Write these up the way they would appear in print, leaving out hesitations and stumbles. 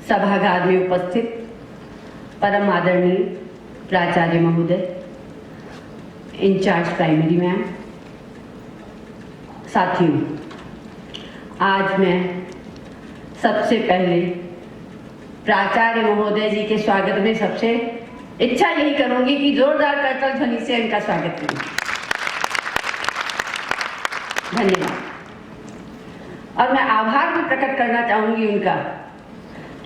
सभागार में उपस्थित परम आदरणीय प्राचार्य महोदय, इंचार्ज प्राइमरी मैम, साथियों, आज मैं सबसे पहले प्राचार्य महोदय जी के स्वागत में सबसे इच्छा यही करूंगी कि जोरदार करताल ध्वनि से इनका स्वागत करें। धन्यवाद। और मैं आभार भी प्रकट करना चाहूंगी उनका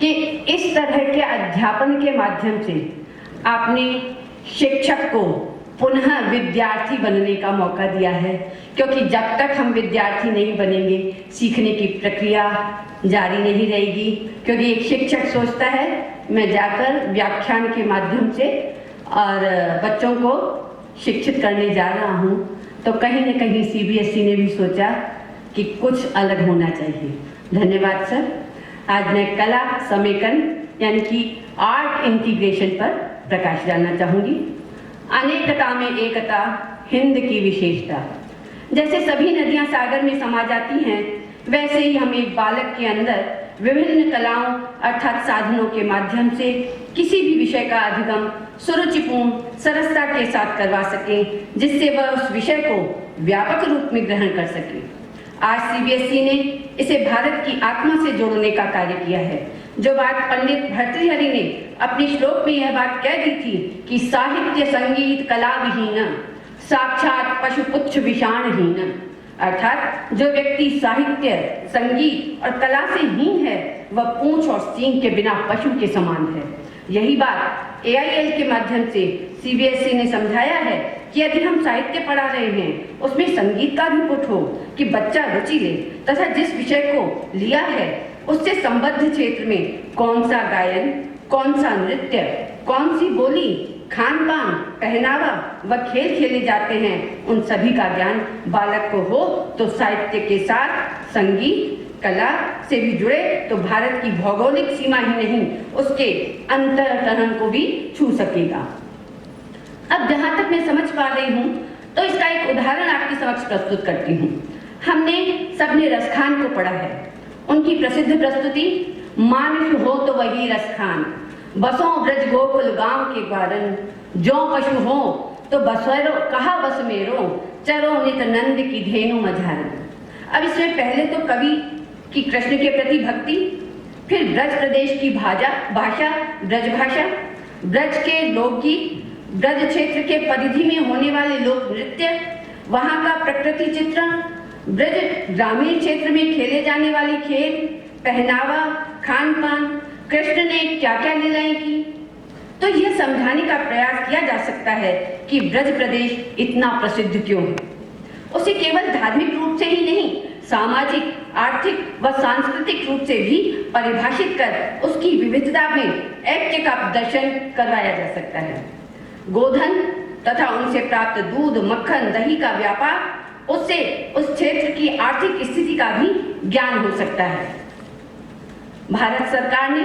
कि इस तरह के अध्यापन के माध्यम से आपने शिक्षक को पुनः विद्यार्थी बनने का मौका दिया है, क्योंकि जब तक हम विद्यार्थी नहीं बनेंगे सीखने की प्रक्रिया जारी नहीं रहेगी। क्योंकि एक शिक्षक सोचता है मैं जाकर व्याख्यान के माध्यम से और बच्चों को शिक्षित करने जा रहा हूँ, तो कहीं न कहीं CBSE ने भी सोचा कि कुछ अलग होना चाहिए। धन्यवाद सर। आज मैं कला समेकन यानी कि आर्ट इंटीग्रेशन पर प्रकाश डालना चाहूँगी। अनेकता में एकता, हिंद की विशेषता। जैसे सभी नदियाँ सागर में समा जाती हैं, वैसे ही हम एक बालक के अंदर विभिन्न कलाओं अर्थात साधनों के माध्यम से किसी भी विषय का अधिगम सुरुचिपूर्ण सरसता के साथ करवा सकें, जिससे वह उस विषय को व्यापक रूप में ग्रहण कर सके। आज CBSE ने इसे भारत की आत्मा से जोड़ने का कार्य किया है। जो बात पंडित भर्तृहरि ने अपने श्लोक में यह बात कह दी थी कि साहित्य संगीत कला विहीन, साक्षात पशुपुच्छ विषाणहीन, अर्थात जो व्यक्ति साहित्य संगीत और कला से हीन है वह पूंछ और सींग के बिना पशु के समान है। यही बात AIL के माध्यम से CBSE ने समझाया है कि यदि हम साहित्य पढ़ा रहे हैं उसमें संगीत का भी पुट हो कि बच्चा रुचि ले, तथा जिस विषय को लिया है उससे संबद्ध क्षेत्र में कौन सा गायन, कौन सा नृत्य, कौन सी बोली, खान पान, पहनावा व खेल खेले जाते हैं, उन सभी का ज्ञान बालक को हो तो साहित्य के साथ संगीत कला से भी जुड़े तो भारत की भौगोलिक सीमा ही नहीं उसके अंतरतहन को भी छू सकेगा। अब जहां तक मैं समझ पा रही हूं तो इसका एक उदाहरण आपके समक्ष प्रस्तुत करती हूं। हमने सबने रसखान को पढ़ा है। उनकी प्रसिद्ध प्रस्तुति मानुष हो तो वही रसखान, बसों ब्रज गोकुल गांव के ग्वारन, जो पशु हो तो बसरो कहा बस मेरो, चरो नित नंद की धेनु मझारन। अब इसमें पहले तो कवि की कृष्ण के प्रति भक्ति, फिर ब्रज प्रदेश की भाषा ब्रज भाषा, ब्रज के लोकगीत, ब्रज क्षेत्र के परिधि में होने वाले लोक नृत्य, वहां का प्रकृति चित्रण, ब्रज ग्रामीण क्षेत्र में खेले जाने वाले खेल, पहनावा, खान पान, कृष्ण ने क्या क्या लीलाएं की। तो यह समझाने का प्रयास किया जा सकता है कि ब्रज प्रदेश इतना प्रसिद्ध क्यों है। उसे केवल धार्मिक रूप से ही नहीं, सामाजिक, आर्थिक व सांस्कृतिक रूप से भी परिभाषित कर उसकी विविधता में ऐक्य का प्रदर्शन करवाया जा सकता है। गोधन तथा उनसे प्राप्त दूध, मक्खन, दही का व्यापार, उससे उस क्षेत्र की आर्थिक स्थिति का भी ज्ञान हो सकता है। भारत सरकार ने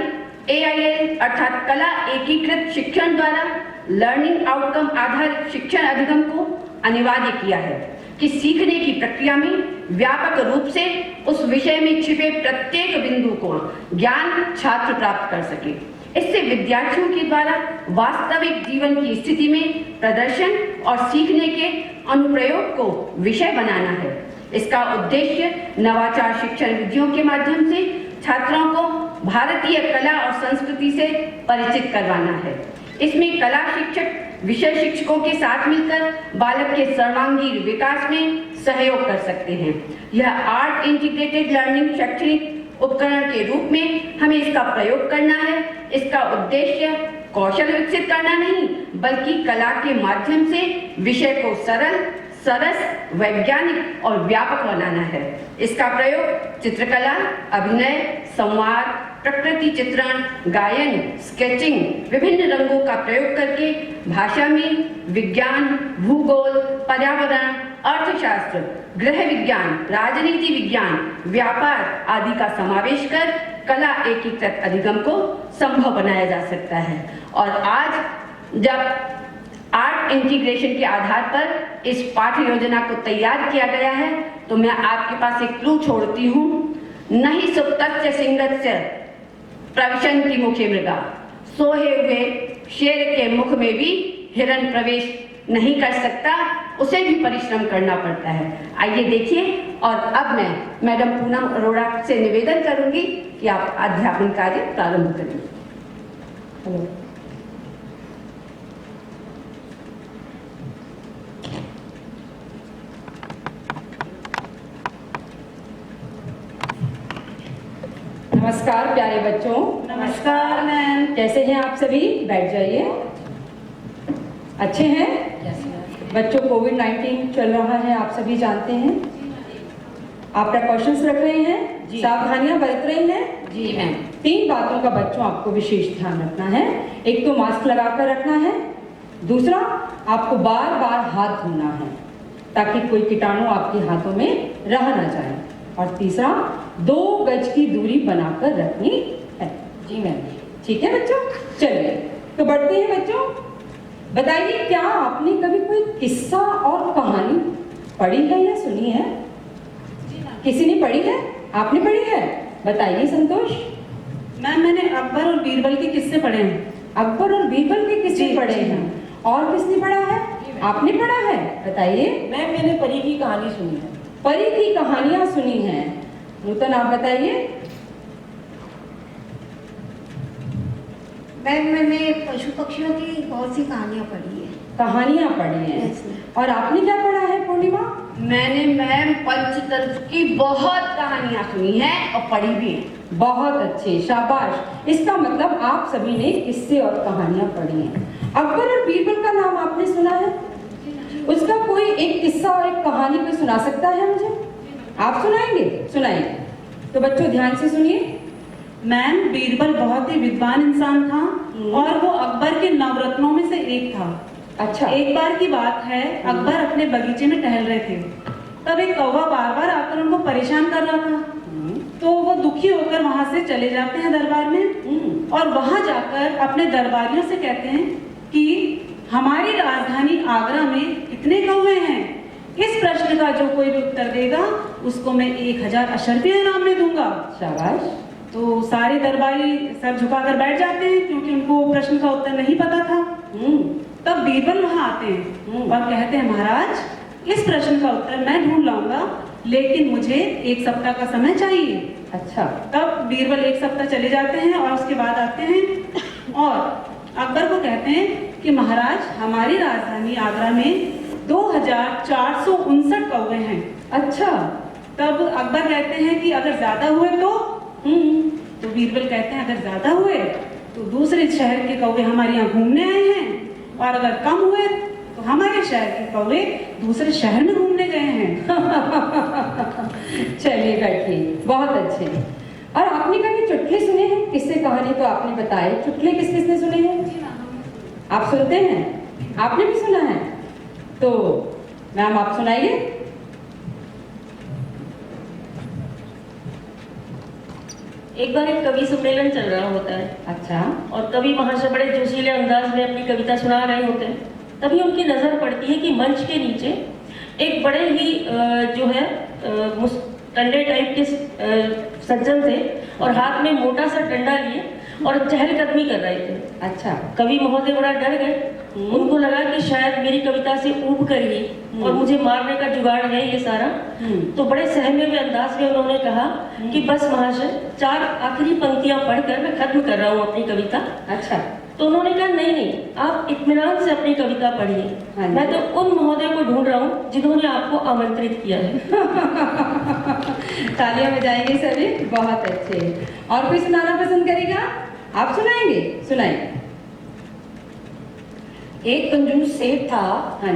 AIL अर्थात कला एकीकृत शिक्षण द्वारा लर्निंग आउटकम आधारित शिक्षण अधिगम को अनिवार्य किया है कि सीखने की प्रक्रिया में व्यापक रूप से उस विषय में छिपे प्रत्येक बिंदु को ज्ञान छात्र प्राप्त कर सके। इससे विद्यार्थियों के द्वारा वास्तविक जीवन की स्थिति में प्रदर्शन और सीखने के अनुप्रयोग को विषय बनाना है। इसका उद्देश्य नवाचार शिक्षण विधियों के माध्यम से छात्रों को भारतीय कला और संस्कृति से परिचित करवाना है। इसमें कला शिक्षक विषय शिक्षकों के साथ मिलकर बालक के सर्वांगीण विकास में सहयोग कर सकते हैं। यह आर्ट इंटीग्रेटेड लर्निंग शैक्षणिक उपकरण के रूप में हमें इसका प्रयोग करना है। इसका उद्देश्य कौशल विकसित करना नहीं, बल्कि कला के माध्यम से विषय को सरल, सरस, वैज्ञानिक और व्यापक बनाना है। इसका प्रयोग चित्रकला, अभिनय, संवाद, प्रकृति चित्रण, गायन, स्केचिंग, विभिन्न रंगों का प्रयोग करके भाषा में विज्ञान, भूगोल, पर्यावरण, अर्थशास्त्र, गृह विज्ञान, राजनीति विज्ञान, व्यापार आदि का समावेश कर कला एकीकृत अधिगम को संभव बनाया जा सकता है। और आज जब आर्ट इंटीग्रेशन के आधार पर इस पाठ्य योजना को तैयार किया गया है, तो मैं आपके पास एक क्लू छोड़ती हूँ। नहीं सुप्तस्य सिंगस्य प्रविशन्ति मुखे मृगा, सोए हुए शेर के मुख में भी हिरण प्रवेश नहीं कर सकता, उसे भी परिश्रम करना पड़ता है। आइए देखिए। और अब मैं मैडम पूनम अरोड़ा से निवेदन करूंगी कि आप अध्यापन कार्य प्रारंभ करें। हेलो। नमस्कार प्यारे बच्चों। नमस्कार मैम। कैसे हैं आप सभी? बैठ जाइए। अच्छे हैं? बच्चों, कोविड-19 चल रहा है, आप सभी जानते हैं। आप प्रिकॉशंस रख रहे हैं, सावधानियां बरत रहे हैं? जी मैम। 3 बातों का बच्चों आपको विशेष ध्यान रखना है। एक तो मास्क लगाकर रखना है, दूसरा आपको बार बार हाथ धोना है ताकि कोई कीटाणु आपके हाथों में रह ना जाए, और तीसरा 2 गज की दूरी बनाकर रखनी है। जी मैम। ठीक है बच्चों? चलिए तो बढ़ते हैं बच्चों। बताइए, क्या आपने कभी कोई किस्सा और कहानी पढ़ी है या सुनी है? किसी ने पढ़ी है? आपने पढ़ी है? बताइए संतोष। मैम, मैंने अकबर और बीरबल के किस्से पढ़े हैं। अकबर और बीरबल के किस्से पढ़े हैं। और किसने पढ़ा है? आपने पढ़ा है? बताइए। मैम, मैंने परी की कहानी सुनी है। परी की कहानियां सुनी हैं। नूतन, आप बताइए। मैम, मैंने पशु पक्षियों की बहुत सी कहानियाँ पढ़ी है। कहानियां पढ़ी हैं। और आपने क्या पढ़ा है पूर्णिमा? मैंने मैम पंचतंत्र की बहुत कहानियां सुनी हैं और पढ़ी भी हैं। बहुत अच्छे, शाबाश। इसका मतलब आप सभी ने किस्से और कहानियां पढ़ी हैं। अकबर और बीरबल का नाम आपने सुना है? उसका कोई एक किस्सा और एक कहानी कोई सुना सकता है मुझे? आप सुनाएंगे? सुनाइए। तो बच्चों ध्यान से सुनिए। मैम, बीरबल बहुत ही विद्वान इंसान था और वो अकबर के नवरत्नों में से एक था। अच्छा। एक बार की बात है, अकबर अपने बगीचे में टहल रहे थे, तब एक कौवा बार बार आकर उनको परेशान कर रहा था। तो वो दुखी होकर वहां से चले जाते हैं दरबार में, और वहां जाकर अपने दरबारियों से कहते हैं कि हमारी राजधानी आगरा में कितने कौवे हैं? इस प्रश्न का जो कोई भी उत्तर देगा उसको मैं 1000 अशर्फियां इनाम में दूंगा। शाबाश। तो सारे दरबारी सर झुकाकर बैठ जाते हैं क्योंकि उनको प्रश्न का उत्तर नहीं पता था। तब बीरबल वहां आते हैं और कहते हैं, महाराज, इस प्रश्न का उत्तर मैं ढूंढ लाऊंगा, लेकिन मुझे 1 सप्ताह का समय चाहिए। अच्छा। तब बीरबल 1 सप्ताह चले जाते हैं और उसके बाद आते हैं और अकबर को कहते हैं कि महाराज, हमारी राजधानी आगरा में 2459 कौवे हैं। अच्छा। तब अकबर कहते हैं कि अगर ज्यादा हुए तो बीरबल कहते हैं अगर ज्यादा हुए तो दूसरे शहर के कौवे हमारे यहाँ घूमने आए हैं, और अगर कम हुए तो हमारे शहर के कौवे दूसरे शहर में घूमने गए हैं। चलिए बैठिए। बहुत अच्छे। और आपने कभी चुटकुले सुने हैं? किससे कहानी तो आपने बताए, चुटकुले किस किसने सुने हैं? आप सुनते हैं? आपने भी सुना है? तो मैम आप सुनाइए। एक बार एक कवि सम्मेलन चल रहा होता है। अच्छा। और कवि वहां से बड़े जोशीले अंदाज में अपनी कविता सुना रहे होते हैं। तभी उनकी नजर पड़ती है कि मंच के नीचे एक बड़े ही जो है कंडे टाइप के सज्जन थे और हाथ में मोटा सा डंडा लिए और चहलकदमी कर रहे थे। अच्छा। कवि महोदय बड़ा डर गए। उनको लगा कि शायद मेरी कविता से ऊब कर ही और मुझे मारने का जुगाड़ है ये सारा। तो बड़े सहमे हुए अंदाज में उन्होंने कहा कि बस महाशय, 4 आखिरी पंक्तियां पढ़कर मैं खत्म कर रहा हूँ अपनी कविता। अच्छा। तो उन्होंने कहा नहीं, आप इत्मीनान से अपनी कविता पढ़िए। मैं तो उन महोदय को ढूंढ रहा हूँ जिन्होंने आपको आमंत्रित किया है। तालियां बजाएंगे सभी। बहुत अच्छे। और कोई सुनाना पसंद करेगा? आप सुनाएंगे? सुनाइए। एक कंजूस सेठ था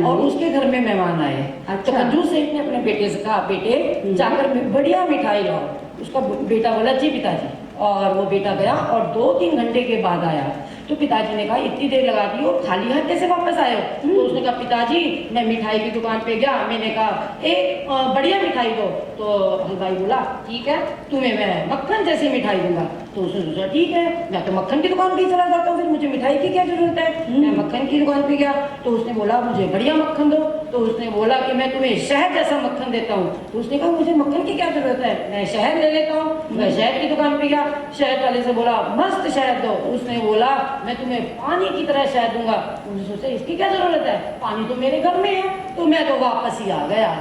और उसके घर में मेहमान आए। तो कंजूस सेठ ने अपने बेटे से कहा, बेटे जाकर बढ़िया मिठाई लाओ। उसका बेटा बोला, जी पिताजी। और वो बेटा गया और 2-3 घंटे के बाद आया तो पिताजी ने कहा इतनी देर लगा दी और खाली हाथ कैसे वापस आए हो? तो उसने कहा पिताजी मैं मिठाई की दुकान पे गया, मैंने कहा एक बढ़िया मिठाई दो। तो हलवाई बोला ठीक है तुम्हें मैं मक्खन जैसी मिठाई दूंगा। तो उसने सोचा ठीक है मैं तो मक्खन की दुकान पे ही चला जाता हूँ, फिर मुझे मिठाई की क्या जरूरत है। मैं मक्खन की दुकान पे गया तो उसने बोला मुझे बढ़िया मक्खन दो। तो उसने बोला कि मैं तुम्हें शहद जैसा मक्खन देता हूँ। तो उसने कहा मुझे मक्खन की क्या जरूरत है, मैं शहद ले लेता हूँ। मैं शहद की दुकान पे गया, शहद वाले से बोला मस्त शहद दो। उसने बोला मैं तुम्हें पानी की तरह शहद दूंगा। उसने सोचा इसकी क्या जरूरत है, पानी तो मेरे घर में है। तो मैं तो वापस ही आ गया।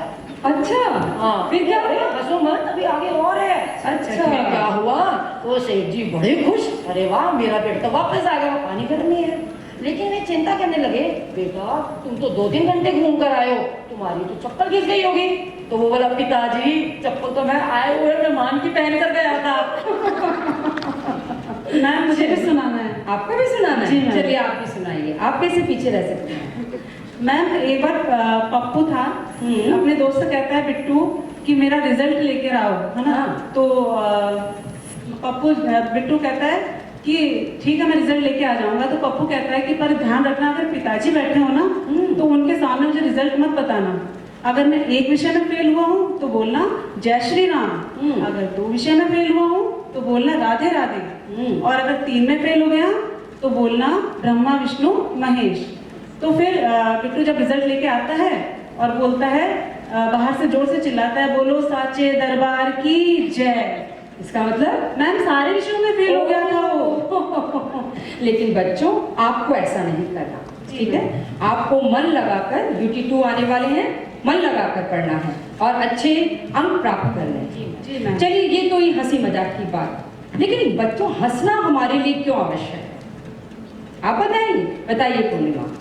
अच्छा हाँ फिर क्या हुआ? हंसो मत, अभी आगे और है। अच्छा। फिर क्या हुआ, वो सेठ जी बड़े खुश, अरे वाह मेरा बेटा तो वापस आ गया, पानी घर में है। लेकिन वे चिंता करने लगे, बेटा तुम तो 2-3 घंटे घूम कर आए हो, तुम्हारी तो चप्पल घिस गई होगी। तो वो बोला पिताजी चप्पल तो मैं आए हुए मेहमान की पहन कर गया था। मैम मुझे भी सुनाना है। आपका भी सुनाना जी, है? मैम। चलिए आप भी सुनाइए, आप कैसे पीछे रह सकते हैं? मैम एक बार पप्पू था, अपने दोस्त से कहता है बिट्टू कि मेरा रिजल्ट लेकर आओ, है ना। हाँ। तो बिट्टू कहता है कि ठीक है मैं रिजल्ट लेके आ जाऊंगा। तो पप्पू कहता है कि पर ध्यान रखना अगर पिताजी बैठे हो ना तो उनके सामने मुझे रिजल्ट मत बताना। अगर मैं एक विषय में फेल हुआ हूँ तो बोलना जय श्री राम, अगर 2 विषय में फेल हुआ हूँ तो बोलना राधे राधे, और अगर 3 में फेल हो गया तो बोलना ब्रह्मा विष्णु महेश। तो फिर बिट्टू जब रिजल्ट लेके आता है और बोलता है बाहर से जोर से चिल्लाता है बोलो साचे दरबार की जय। इसका मतलब मैम सारे विषयों में फेल हो गया था वो। लेकिन बच्चों आपको ऐसा नहीं करना, ठीक है? आपको मन लगाकर ड्यूटी 2 आने वाले हैं, मन लगाकर पढ़ना है और अच्छे अंक प्राप्त करने हैं। जी मैम। चलिए ये तो ये हंसी मजाक की बात, लेकिन बच्चों हंसना हमारे लिए क्यों आवश्यक है? आप बताइए, बताइए पूर्णिमा।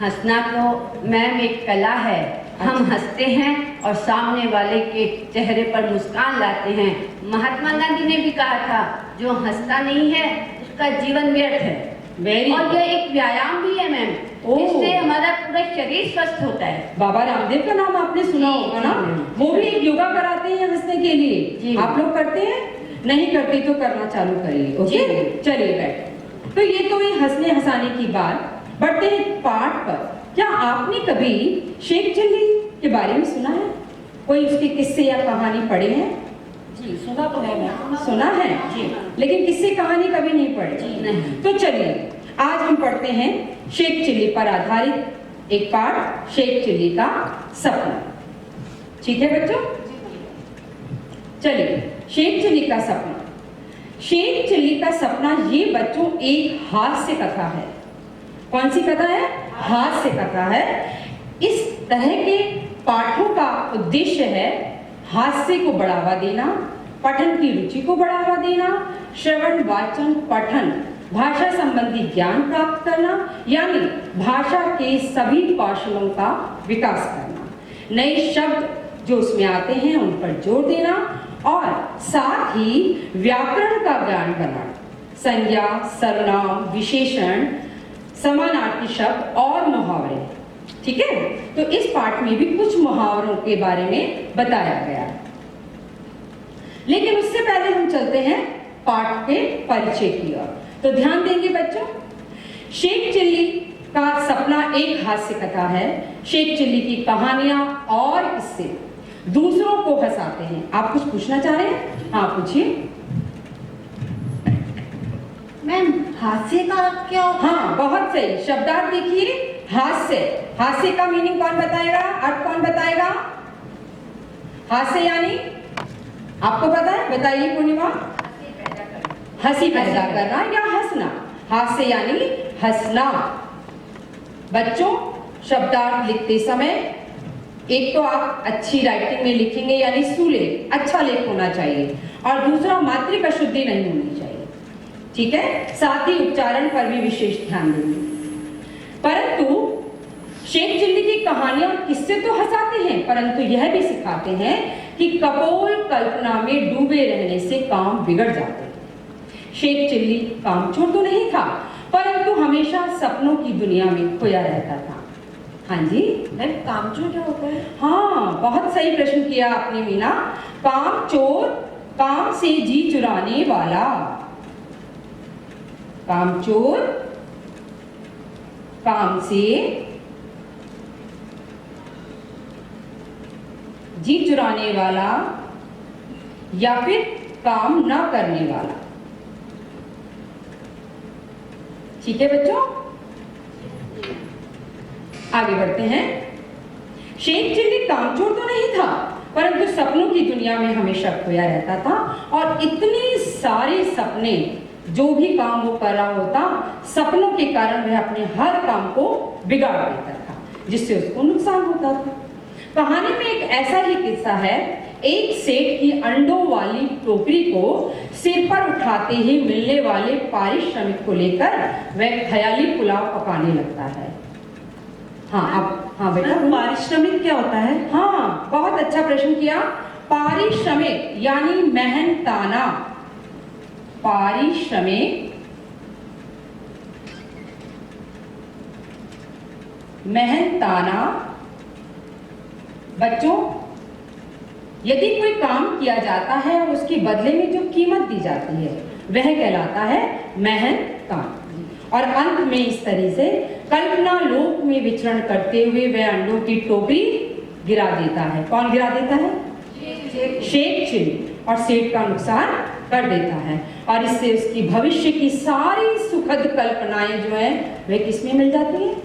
हंसना तो मैम एक कला है। हम हंसते हैं और सामने वाले के चेहरे पर मुस्कान लाते हैं। महात्मा गांधी ने भी कहा था जो हंसता नहीं है उसका जीवन व्यर्थ है। वेरी और यह एक व्यायाम भी है मैम, ओह। इससे हमारा पूरा शरीर स्वस्थ होता है। बाबा रामदेव का नाम आपने सुना जी, होगा जी, ना? मैम। वो भी एक योगा कराते हैं हंसने के लिए। जी। आप लोग करते हैं? नहीं करते तो करना चालू करिए, ओके? जी। चलिए बैठे। तो ये तो ये हंसने हंसाने की बात। बढ़ते हैं पाठ पर। क्या आपने कभी शेख चिल्ली के बारे में सुना है? कोई उसके किस्से या कहानी पढ़े हैं? जी सुना तो है मैं। सुना है जी। लेकिन किस्से कहानी कभी नहीं पढ़ी? जी, नहीं। तो चलिए आज हम पढ़ते हैं शेख चिल्ली पर आधारित एक पाठ, शेख चिल्ली का सपना। ठीक है बच्चों? चलिए शेख चिल्ली का सपना। शेख चिल्ली का सपना ये बच्चों एक हास्य कथा है। कौन सी कथा है? हास्य कथा है। इस तरह के पाठों का उद्देश्य है हास्य को बढ़ावा देना, पठन की रुचि को बढ़ावा देना, श्रवण वाचन पठन भाषा संबंधी ज्ञान प्राप्त करना, यानी भाषा के सभी कौशलों का विकास करना, नए शब्द जो उसमें आते हैं उन पर जोर देना और साथ ही व्याकरण का ज्ञान बनाना, संज्ञा, सर्वनाम, विशेषण, समानार्थी शब्द और मुहावरे। ठीक है? तो इस पाठ में भी कुछ मुहावरों के बारे में बताया गया है। लेकिन उससे पहले हम चलते हैं पाठ के परिचय की ओर। तो ध्यान देंगे बच्चों, शेख चिल्ली का सपना एक हास्य कथा है। शेख चिल्ली की कहानियां और किस्से दूसरों को हंसाते हैं। आप कुछ पूछना चाह रहे हैं? हाँ पूछिए। मैम हास्य का क्या होता है? हाँ बहुत सही, शब्दार्थ देखिए। हास्य, हास्य का मीनिंग कौन बताएगा? अर्थ कौन बताएगा? हास्य यानी आपको पता है? बताइए पूर्णिमा। हंसी पैदा करना या हंसना। हास्य यानी हंसना। बच्चों शब्दार्थ लिखते समय एक तो आप अच्छी राइटिंग में लिखेंगे यानी सुलेख, अच्छा लेख होना चाहिए, और दूसरा मात्रिका शुद्धि नहीं होनी चाहिए। ठीक है? साथ ही उच्चारण पर भी विशेष ध्यान देंगे। परंतु शेख चिल्ली की कहानियां किससे तो हंसाते हैं, परंतु यह भी सिखाते हैं कि कपोल कल्पना में डूबे रहने से काम बिगड़ जाते हैं। शेख चिल्ली कामचोर तो नहीं था, परंतु हमेशा सपनों की दुनिया में खोया रहता था। हाँ जी मैम कामचोर क्या होता है? हाँ बहुत सही प्रश्न किया आपने मीना। कामचोर काम से जी चुराने वाला। कामचोर काम से जी चुराने वाला या फिर काम न करने वाला। ठीक है बच्चों, आगे बढ़ते हैं। शेख चिल्ली कामचोर तो नहीं था, परंतु सपनों की दुनिया में हमेशा खोया रहता था और इतने सारे सपने, जो भी काम वो कर रहा होता, सपनों के कारण वह अपने हर काम को बिगाड़ देता था, जिससे उसको नुकसान होता था। कहानी में एक ऐसा ही किस्सा है। एक सेठ की अंडों वाली टोकरी को सिर पर उठाते ही मिलने वाले पारिश्रमिक को लेकर वह ख्याली पुलाव पकाने लगता है। हाँ बेटा, पारिश्रमिक क्या होता है? हाँ, बहुत अच्छा प्रश्न किया। पारिश्रमिक यानी मेहनताना। पारिश्रमिक मेहनताना। बच्चों, यदि कोई काम किया जाता है और उसके बदले में जो कीमत दी जाती है वह कहलाता है मेहनताना। और अंत में इस तरह से कल्पना लोक में विचरण करते हुए वह अंडों की टोकरी गिरा देता है। कौन गिरा देता है? शेख चिल्ली। और सेठ का नुकसान कर देता है और इससे उसकी भविष्य की सारी सुखद कल्पनाएं जो है वह किसमें मिल जाती है?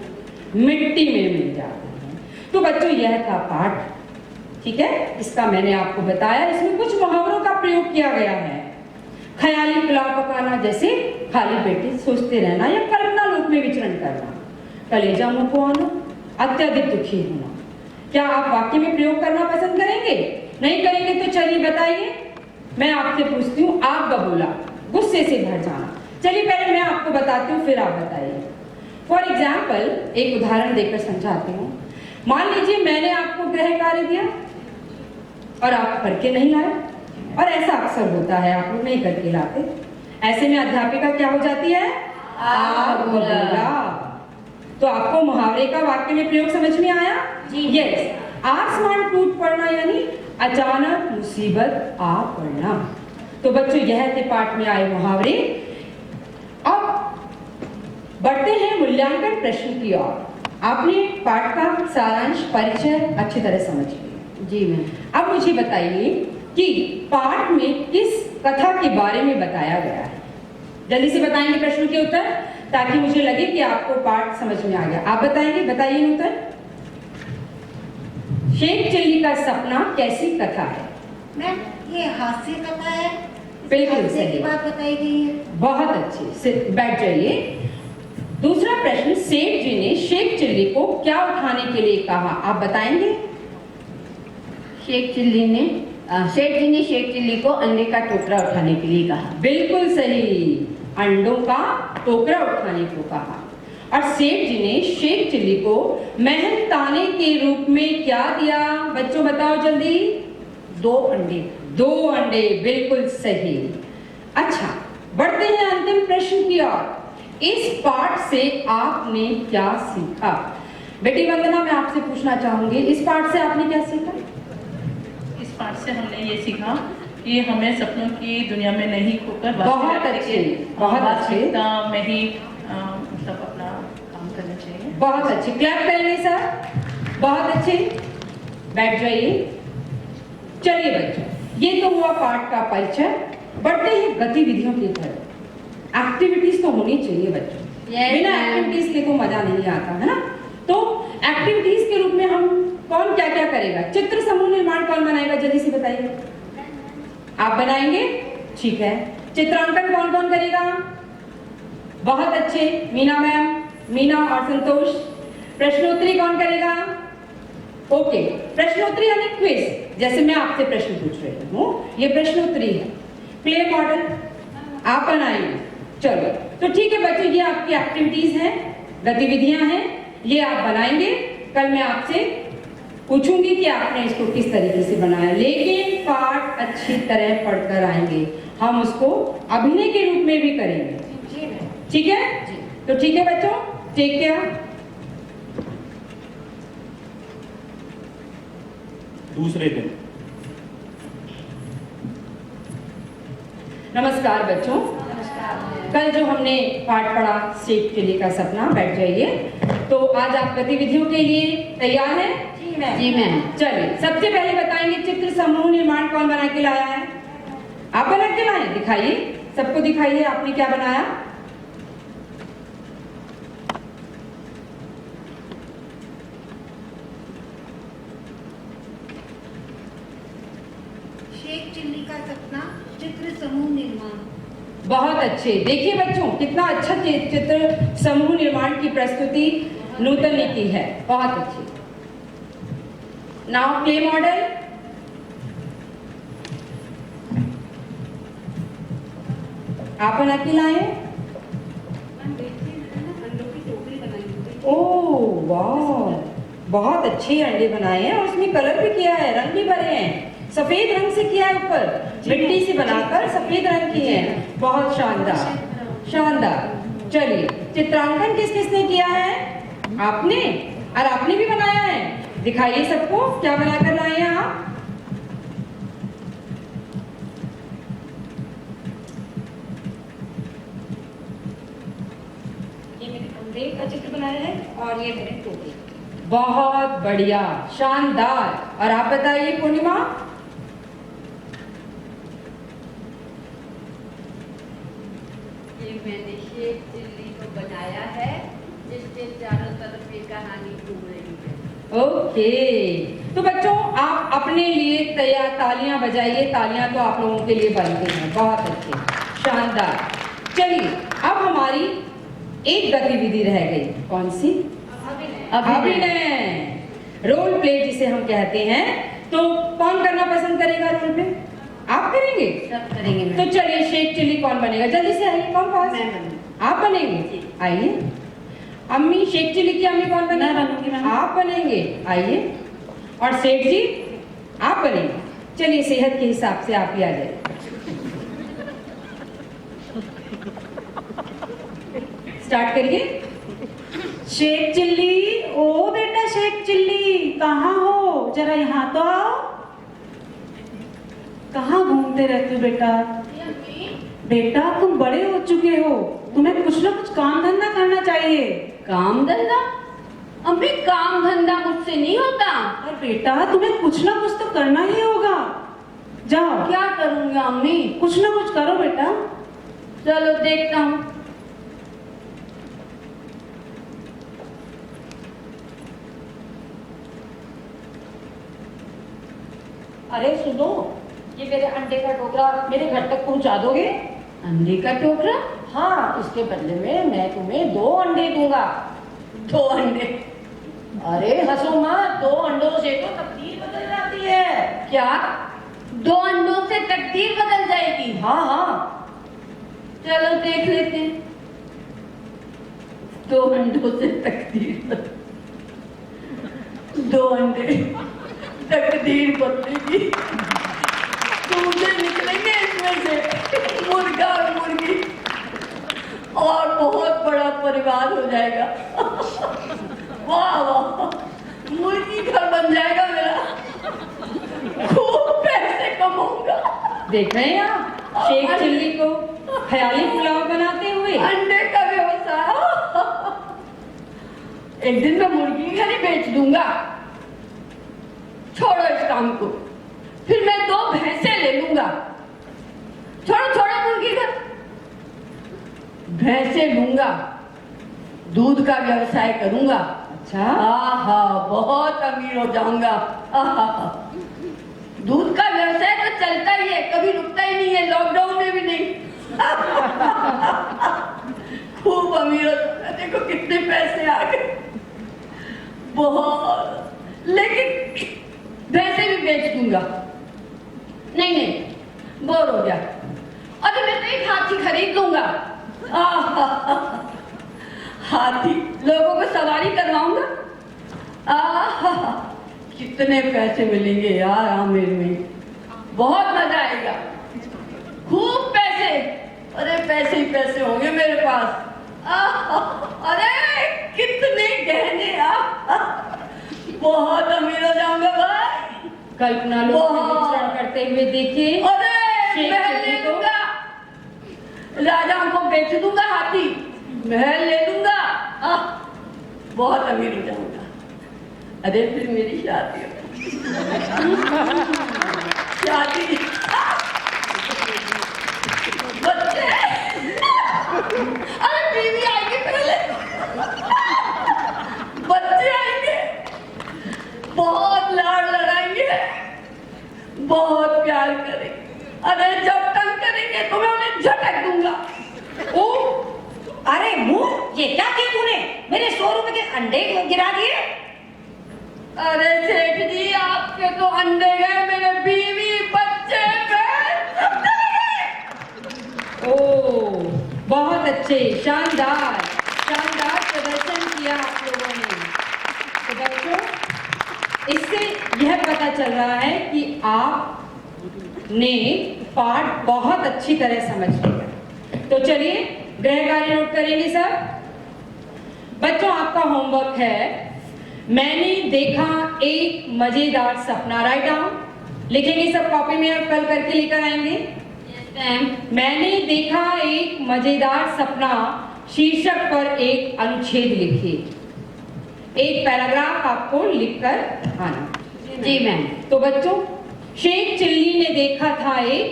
मिट्टी में मिल जाती है। तो बच्चों, यह था पाठ। ठीक है, इसका मैंने आपको बताया। इसमें कुछ मुहावरों का प्रयोग किया गया है। ख्याली पुलाव पकाना, जैसे खाली पेटे सोचते रहना या कल्पना लोक में विचरण करना। कलेजा मुंह को आना, अत्यधिक दुखी होना। क्या आप वाक्य में प्रयोग करना पसंद करेंगे? नहीं करेंगे तो चलिए बताइए। मैं आपसे पूछती हूँ, आप बबूला, गुस्से से भर जाना। चलिए पहले मैं आपको बताती हूँ, फिर आप बताइए। फॉर एग्जाम्पल, एक उदाहरण देकर समझाती हूँ। मान लीजिए मैंने आपको गृह कार्य दिया और आप करके नहीं लाए, और ऐसा अक्सर होता है, आप लोग नहीं करके लाते। ऐसे में अध्यापिका क्या हो जाती है? आप बोला। तो आपको मुहावरे का वाक्य में प्रयोग समझ में आया? जी। यस। आसमान टूट पड़ना यानी अचानक मुसीबत आ पड़ना। तो बच्चों, यह थे पाठ में आए मुहावरे। अब बढ़ते हैं मूल्यांकन प्रश्न की ओर। आपने पाठ का सारांश, परिचय अच्छी तरह समझ लिया। जी मैम। अब मुझे बताइए कि पाठ में किस कथा के बारे में बताया गया है। जल्दी से बताएंगे प्रश्न के उत्तर, ताकि मुझे लगे कि आपको पाठ समझ में आ गया। आप बताएंगे, बताइए उत्तर। शेख चिल्ली का सपना कैसी कथा है? मैम, ये हास्य कथा है। बिल्कुल हास्य सही। की बात बताई गई है। बहुत अच्छी, बैठ जाइए। दूसरा प्रश्न, सेठ जी ने शेख चिल्ली को क्या उठाने के लिए कहा? आप बताएंगे। शेख जी ने शेख चिल्ली को अंडे का टोकरा उठाने के लिए कहा। बिल्कुल सही, अंडों का टोकरा उठाने को कहा। और सेठ जी ने शेख चिल्ली को मेहनताने के रूप में क्या दिया? बच्चों बताओ जल्दी। 2 अंडे। 2 अंडे, बिल्कुल सही। अच्छा, बढ़ते हैं अंतिम प्रश्न की ओर। इस पाठ से आपने क्या सीखा? बेटी वंदना, मैं आपसे पूछना चाहूंगी, इस पाठ से आपने क्या सीखा? इस पाठ से हमने ये सीखा कि हमें सपनों की दुनिया में नहीं खोकर बहुत अच्छे, बहुत अच्छे। वास्तविकता में ही मतलब अपना काम करना चाहिए। बहुत अच्छे, क्लैप करेंगे सर। बहुत अच्छे, बैठ जाइए। चलिए बच्चों, ये तो हुआ पाठ का परिचय। बढ़ते हैं गतिविधियों की तरफ। एक्टिविटीज तो होनी चाहिए बच्चों। बिना एक्टिविटीज के तो मजा नहीं आता, है ना? तो एक्टिविटीज के रूप में हम कौन क्या क्या करेगा? चित्र समूह निर्माण कौन बनाएगा? जल्दी से बताइए। आप बनाएंगे? ठीक है। चित्रांकन कौन कौन करेगा? बहुत अच्छे, मीना मैम, मीना और संतोष। प्रश्नोत्तरी कौन करेगा? ओके, प्रश्नोत्तरी यानी क्विज। जैसे मैं आपसे प्रश्न पूछ रही हूँ, ये प्रश्नोत्तरी है। प्ले मॉडल आप बनाएंगे। चलो, तो ठीक है बच्चों, ये आपकी एक्टिविटीज हैं, गतिविधियां हैं, ये आप बनाएंगे। कल मैं आपसे पूछूंगी कि आपने इसको किस तरीके से बनाया, लेकिन पाठ अच्छी तरह पढ़कर आएंगे। हम उसको अभिनय के रूप में भी करेंगे। ठीक है? तो ठीक है बच्चों, टेक केयर। दूसरे दिन। नमस्कार बच्चों। कल जो हमने पाठ पढ़ा शेख चिल्ली का सपना, बैठ जाइए। तो आज आप गतिविधियों के लिए तैयार हैं? जी मैम। चलिए, सबसे पहले बताएंगे चित्र समूह निर्माण कौन बना के लाया है? आप बना के लाए? दिखाइए, सबको दिखाइए आपने क्या बनाया। शेख चिल्ली का सपना चित्र समूह निर्माण। बहुत अच्छे। देखिए बच्चों, कितना अच्छा चित्र समूह निर्माण की प्रस्तुति नूतन ने की है, बहुत अच्छी। Now clay model. आप बना के लाए? ओह वाह, बहुत अच्छे अंडे बनाए हैं और उसमें कलर भी किया है, रंग भी भरे हैं। सफेद रंग से किया है, ऊपर मिट्टी से बनाकर सफेद रंग की है। बहुत शानदार, शानदार। चलिए, चित्रांकन किस किसने किया है? आपने, और आपने भी बनाया है। दिखाइए सबको, क्या बनाकर लाए हैं आप? ये मेरे अंडे का चित्र बनाया है और ये मेरे टोकरी। बहुत बढ़िया, शानदार। और आप बताइए पूर्णिमा? ये मैंने शेख चिल्ली को बनाया है, जिसके चारों तरफ ये कहानी घूम रही है। ओके, तो बच्चों आप अपने लिए तैयार, तालियां बजाइए। तालियां तो आप लोगों के लिए बनती हैं। बहुत अच्छे, शानदार। चलिए, अब हमारी एक गतिविधि रह गई। कौन सी? अभिनय, रोल प्ले जिसे हम कहते हैं। तो कौन करना पसंद करेगा रोल प्ले? आप करेंगे? सब करेंगे तो चलिए, शेख चिल्ली कौन बनेगा? जल्दी से आइए, कौन पास? मैं बनूंगी। आप बनेंगे? आइए। अम्मी, शेख चिल्ली की अम्मी कौन बनेगी? मैं बनूंगी मैम। आप बनेंगे? आइए। और सेठ जी आप बनेंगे? चलिए, सेहत के हिसाब से आप ही आ जाइए। स्टार्ट करिए। शेख चिल्ली, ओ बेटा शेख चिल्ली, कहाँ हो? जरा यहाँ तो आओ। कहाँ घूमते रहते हो बेटा? बेटा तुम बड़े हो चुके हो, तुम्हें कुछ ना कुछ काम धंधा करना चाहिए। काम धंधा? अम्मी, काम धंधा मुझसे नहीं होता। और बेटा तुम्हें कुछ ना कुछ तो करना ही होगा। जाओ। क्या करूंगी अम्मी? कुछ ना कुछ करो बेटा। चलो देखता हूँ। अरे सुनो, ये मेरे अंडे का टोकरा मेरे घर तक पहुंचा दोगे? अंडे का टोकरा? हाँ, इसके बदले में मैं तुम्हें 2 अंडे दूंगा। 2 अंडे? अरे हंसो मत, 2 अंडों से तो तकदीर बदल जाती है। क्या 2 अंडों से तकदीर बदल जाएगी? हाँ हाँ। चलो देख लेते हैं। 2 अंडों से तकदीर बदल, 2 अंडे, तकदीर बदलेगी। दूसरे निकलेंगे इसमें से, मुर्गा और मुर्गी, और बहुत बड़ा परिवार हो जाएगा। वाह वाह, मुर्गी घर बन जाएगा मेरा, खूब पैसे कमाऊंगा। देख रहे हैं आप शेख चिल्ली को ख्याली पुलाव बनाते हुए? अंडे का व्यवसाय। एक दिन मैं मुर्गी घर ही बेच दूंगा। छोड़ो इस काम को, फिर मैं 2 भैंसे ले लूंगा। छोड़ो छोड़ो मुर्गी घर, भैंसे लूंगा, दूध का व्यवसाय करूंगा। अच्छा, आहा, बहुत अमीर हो जाऊंगा। आहा, दूध का व्यवसाय तो चलता ही है, कभी रुकता ही नहीं है, लॉकडाउन में भी नहीं। खूब अमीर हो जाऊंगा। देखो कितने पैसे आ गए, बहुत। लेकिन वैसे भी बेच दूंगा। नहीं नहीं, बोर हो गया। अरे मैं तो एक हाथी खरीद लूंगा। हाथी, लोगों को सवारी करवाऊंगा। कितने पैसे मिलेंगे यार आमिर में, बहुत मजा आएगा, खूब पैसे। अरे पैसे ही पैसे होंगे मेरे पास। अरे कितने गहने, बहुत अमीर हो जाऊंगा भाई। कल्पना लोग विचरण करते हुए देखिए। अरे महल ले लूंगा, राजाओं को बेच दूंगा, हाथी महल ले लूंगा। बहुत अमीर हो जाऊंगा। अरे फिर मेरी शादी शादी बच्चे, अरे बीवी आएगी पहले, बच्चे आएंगे, बहुत लाड़ लड़ाएंगे, बहुत प्यार करेंगे। अरे जब तंग करेंगे तो मैं उन्हें झटक दूंगा। ओ, अरे मुंह, ये क्या किया तूने? मेरे 100 रुपए के अंडे गिरा दिए। अरे सेठ जी, आपके तो अंडे गए, मेरे बीवी बच्चे सब चले गए। ओ, बहुत अच्छे, शानदार शानदार प्रदर्शन किया आप लोगों ने। तो बच्चों, इससे यह पता चल रहा है कि आपने पाठ बहुत अच्छी तरह समझ लिया। तो चलिए गृह कार्य नोट करेंगे सब। बच्चों, आपका होमवर्क है, मैंने देखा एक मजेदार सपना। राइट डाउन, लिखेंगे सब कॉपी में और कल करके लेकर आएंगे। मैंने देखा एक मजेदार सपना शीर्षक पर एक अनुच्छेद लिखिए। एक पैराग्राफ आपको लिखकर आना। जी मैम। तो बच्चों, शेख चिल्ली ने देखा था एक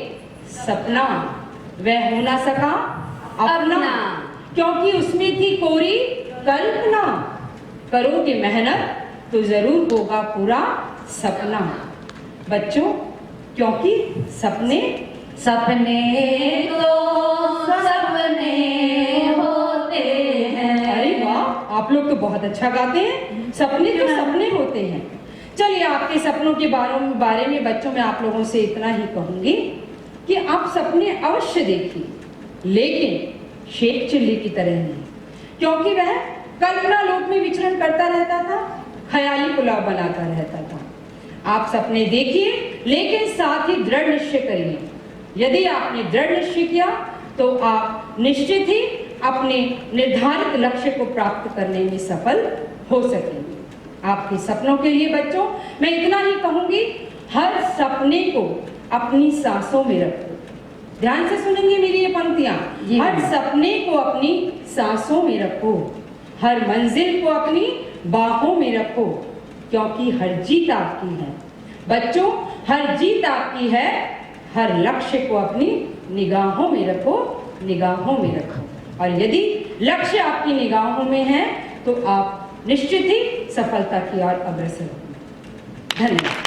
सपना, वह हो ना सका अपना, क्योंकि उसमें थी कोरी कल्पना। करोगे मेहनत तो जरूर होगा पूरा सपना। बच्चों, क्योंकि सपने सपने तो सपने होते हैं। अरे वाह, आप लोग तो बहुत अच्छा गाते हैं। सपने तो सपने होते हैं। चलिए, आपके सपनों के बारे में बच्चों, मैं आप लोगों से इतना ही कहूंगी कि आप सपने अवश्य देखिए, लेकिन शेख चिल्ली की तरह नहीं, क्योंकि वह कल्पना लोक में विचरण करता रहता था, ख्याली पुलाव बनाता रहता था। आप सपने देखिए, लेकिन साथ ही दृढ़ निश्चय करिए। यदि आपने दृढ़ निश्चय किया तो आप निश्चित ही अपने निर्धारित लक्ष्य को प्राप्त करने में सफल हो सकेंगे। आपके सपनों के लिए बच्चों, मैं इतना ही कहूंगी, हर सपने को अपनी सांसों में रखो। ध्यान से सुनेंगे मेरी ये पंक्तियां। हर सपने को अपनी सांसों में रखो, हर मंजिल को अपनी बाहों में रखो, क्योंकि हर जीत आपकी है। बच्चों, हर जीत आपकी है। हर लक्ष्य को अपनी निगाहों में रखो, निगाहों में रखो। और यदि लक्ष्य आपकी निगाहों में है तो आप निश्चित ही सफलता की ओर अग्रसर होंगे। धन्यवाद।